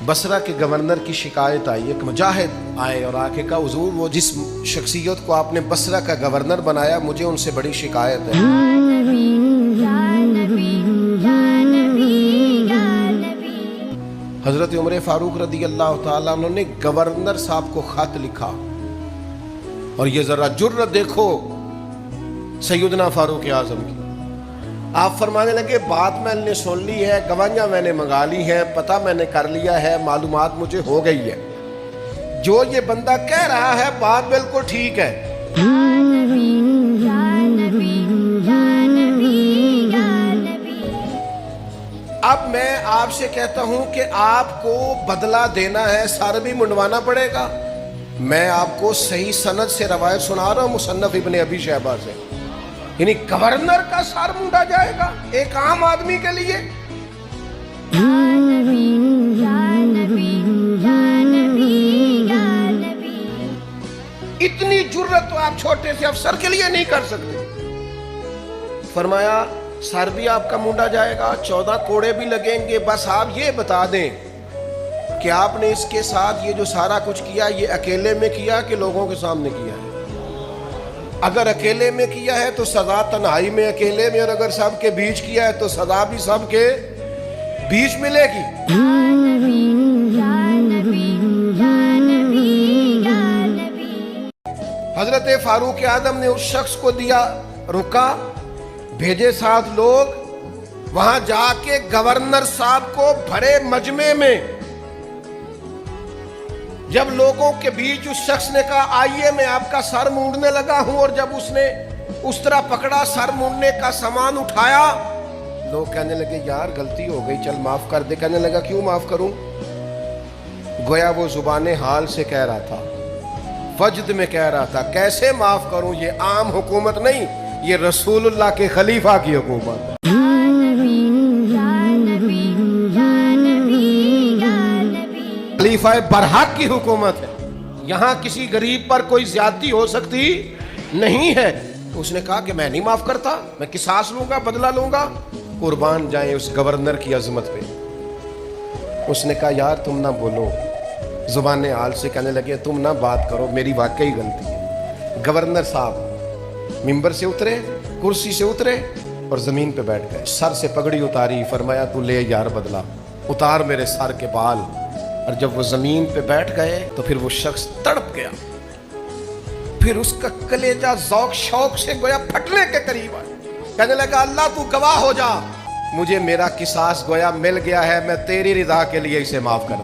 बसरा के गवर्नर की शिकायत आई, एक मुजाहिद आए और आके कहा हुजूर वो जिस शख्सियत को आपने बसरा का गवर्नर बनाया मुझे उनसे बड़ी शिकायत है। हजरत उमर फारूक रदी अल्लाह ताला उन्होंने गवर्नर साहब को खत लिखा, और ये जरा जुर्रत देखो सैयदना फारूक आजम की। आप फरमाने लगे बात मैंने सुन ली है, गवाहियां मैंने मंगा ली हैं, पता मैंने कर लिया है, मालूमात मुझे हो गई है, जो ये बंदा कह रहा है बात बिल्कुल ठीक है। अब मैं आपसे कहता हूं कि आपको बदला देना है, सर भी मुंडवाना पड़ेगा। मैं आपको सही सनद से रवायत सुना रहा हूं मुसन्नफ इब्ने अबी शैबा से, यानी गवर्नर का सर मुंडा जाएगा एक आम आदमी के लिए। इतनी जुर्रत तो आप छोटे से अफसर के लिए नहीं कर सकते। फरमाया सर भी आपका मुंडा जाएगा, 14 कोड़े भी लगेंगे, बस आप ये बता दें कि आपने इसके साथ ये जो सारा कुछ किया ये अकेले में किया कि लोगों के सामने किया है। अगर अकेले में किया है तो सजा तन्हाई में अकेले में, और अगर सबके बीच किया है तो सजा भी सबके बीच मिलेगी। हजरत फारूक आजम ने उस शख्स को दिया, रुका, भेजे 7 लोग, वहां जाके गवर्नर साहब को भरे मजमे में जब लोगों के बीच उस शख्स ने कहा आइए मैं आपका सर मूंडने लगा हूं, और जब उसने उस तरह पकड़ा सर मूंडने का सामान उठाया, लोग कहने लगे यार गलती हो गई चल माफ कर दे। कहने लगा क्यों माफ करूं? गोया वो जुबाने हाल से कह रहा था, वजद में कह रहा था, कैसे माफ करूं, ये आम हुकूमत नहीं, ये रसूलुल्लाह के खलीफा की हुकूमत है। खलीफा बरहक की हुकूमत है, यहां किसी गरीब पर कोई ज्यादती हो सकती नहीं है। तो उसने कहा कि मैं नहीं माफ करता, मैं किसास लूंगा, बदला लूंगा। कुर्बान जाए उस गवर्नर की अजमत पे। उसने कहा यार तुम ना बोलो, जुबान हाल से कहने लगे तुम ना बात करो, मेरी वाकई गलती है। गवर्नर साहब मिंबर से उतरे, कुर्सी से उतरे और जमीन पे बैठ गए, सर से पगड़ी उतारी, फरमाया तू ले यार बदला, उतार मेरे सर के बाल। और जब वो जमीन पे बैठ गए तो फिर वो शख्स तड़प गया, फिर उसका कलेजा ज़ौक शौक से गोया फटने के करीब आया। कहने लगा अल्लाह तू गवाह हो जा, मुझे मेरा किसास गोया मिल गया है, मैं तेरी रिदा के लिए इसे माफ कर